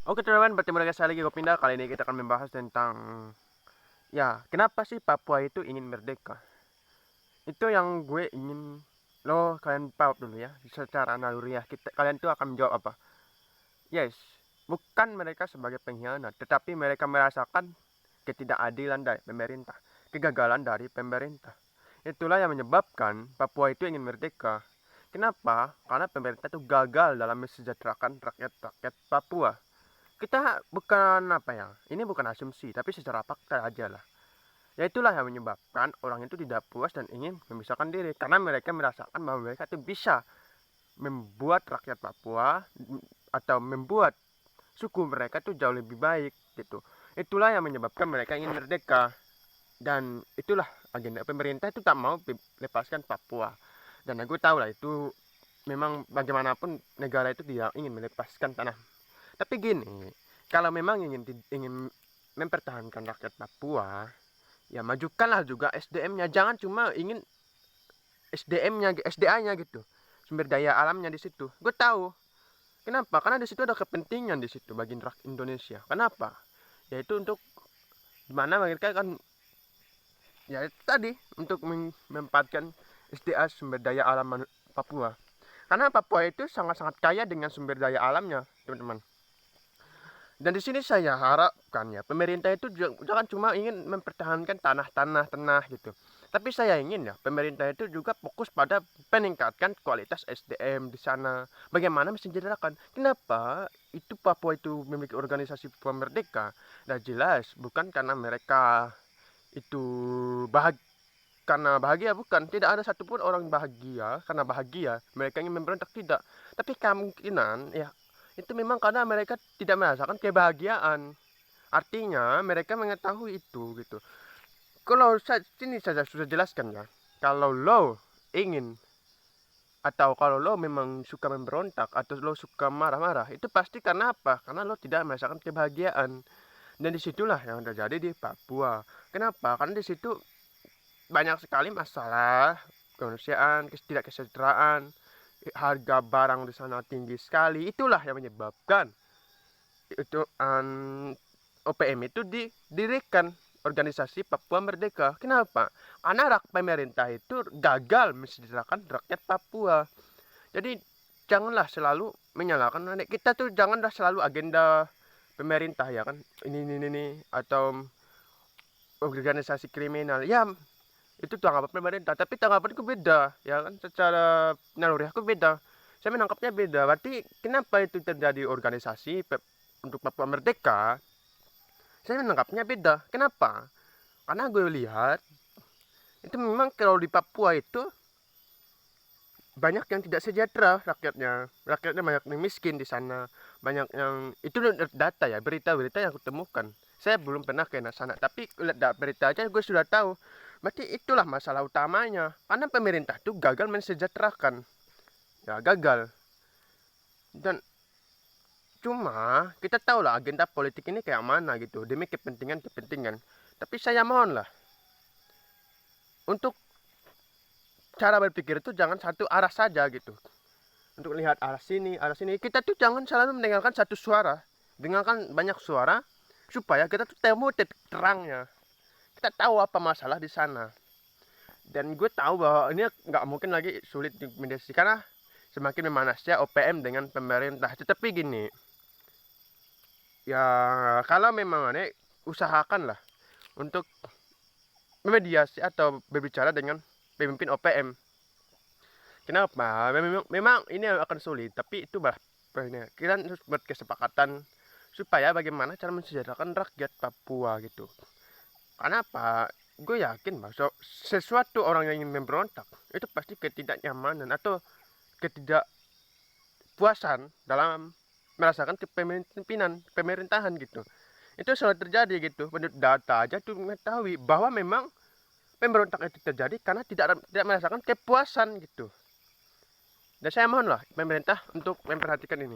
Oke teman-teman, bertemu lagi saya lagi Gopinda. Kali ini kita akan membahas tentang kenapa sih Papua itu ingin merdeka. Itu yang gue ingin kalian jawab dulu ya, secara naluriah kalian tuh akan menjawab apa? Yes, bukan mereka sebagai pengkhianat, tetapi mereka merasakan ketidakadilan dari pemerintah, kegagalan dari pemerintah. Itulah yang menyebabkan Papua itu ingin merdeka. Kenapa? Karena pemerintah itu gagal dalam mensejahterakan rakyat-rakyat Papua. Kita bukan ini bukan asumsi, tapi secara fakta aja lah. Ya itulah yang menyebabkan orang itu tidak puas dan ingin memisahkan diri, karena mereka merasakan bahwa mereka itu bisa membuat rakyat Papua atau membuat suku mereka itu jauh lebih baik gitu. Itulah yang menyebabkan mereka ingin merdeka, dan itulah agenda pemerintah itu tak mau lepaskan Papua. Dan aku tahu lah itu memang bagaimanapun negara itu tidak ingin melepaskan tanah. Tapi gini, kalau memang ingin mempertahankan rakyat Papua, ya majukanlah juga SDM-nya. Jangan cuma ingin SDM-nya, SDA-nya gitu. Sumber daya alamnya di situ. Gue tahu. Kenapa? Karena di situ ada kepentingan di situ bagi rakyat Indonesia. Kenapa? Yaitu untuk dimana mereka kan ya itu tadi untuk memanfaatkan SDA, sumber daya alam Papua. Karena Papua itu sangat-sangat kaya dengan sumber daya alamnya, teman-teman. Dan di sini saya harapkan ya pemerintah itu jangan cuma ingin mempertahankan tanah gitu. Tapi saya ingin ya pemerintah itu juga fokus pada peningkatkan kualitas SDM di sana. Bagaimana mensejahterakan? Kenapa itu Papua itu memiliki organisasi Papua Merdeka? Nah jelas bukan karena mereka itu karena bahagia, bukan, tidak ada satupun orang bahagia karena bahagia mereka ingin memberontak, tidak, tapi kemungkinan ya itu memang karena mereka tidak merasakan kebahagiaan. Artinya mereka mengetahui itu gitu. Kalau sini saja sudah jelaskan ya, kalau lo ingin atau kalau lo memang suka memberontak atau lo suka marah-marah, itu pasti karena apa? Karena lo tidak merasakan kebahagiaan. Dan disitulah yang terjadi di Papua. Kenapa? Karena di situ banyak sekali masalah kemanusiaan, ketidaksejahteraan, harga barang di sana tinggi sekali. Itulah yang menyebabkan itu OPM itu didirikan, organisasi Papua Merdeka. Kenapa? Karena pemerintah itu gagal mensejahterakan rakyat Papua. Jadi janganlah selalu menyalahkan kita tuh, janganlah selalu agenda pemerintah ya kan, ini atau organisasi kriminal. Ya itu tanggapan pemerintah, tapi tanggapanku beda ya kan, secara naluri aku beda, saya menangkapnya beda. Berarti kenapa itu terjadi organisasi untuk Papua Merdeka, saya menangkapnya beda. Kenapa? Karena gue lihat itu memang kalau di Papua itu banyak yang tidak sejahtera rakyatnya banyak yang miskin di sana, banyak yang itu data ya, berita-berita yang aku temukan. Saya belum pernah ke sana, tapi lihat berita aja gue sudah tahu. Berarti itulah masalah utamanya, karena pemerintah itu gagal mensejahterakan, ya gagal. Dan cuma kita tahu lah agenda politik ini kayak mana gitu, demi kepentingan. Tapi saya mohon lah, untuk cara berpikir itu jangan satu arah saja gitu. Untuk lihat arah sini, kita tuh jangan selalu mendengarkan satu suara, dengarkan banyak suara supaya kita tuh temu titik terangnya. Kita tahu apa masalah di sana. Dan gue tahu bahwa ini nggak mungkin lagi sulit dimediasi karena semakin memanasnya OPM dengan pemerintah. Tetapi gini, ya kalau memang ini usahakanlah untuk memediasi atau berbicara dengan pemimpin OPM. Kenapa? Memang ini akan sulit, tapi itu kita harus buat kesepakatan supaya bagaimana cara mensejahterakan rakyat Papua gitu. Karena apa? Gue yakin bahwa sesuatu orang yang ingin memberontak itu pasti ketidaknyamanan atau ketidakpuasan dalam merasakan kepemimpinan pemerintahan gitu. Itu selalu terjadi gitu. Menurut data aja tuh mengetahui bahwa memang pemberontak itu terjadi karena tidak merasakan kepuasan gitu. Dan saya mohonlah pemerintah untuk memperhatikan ini.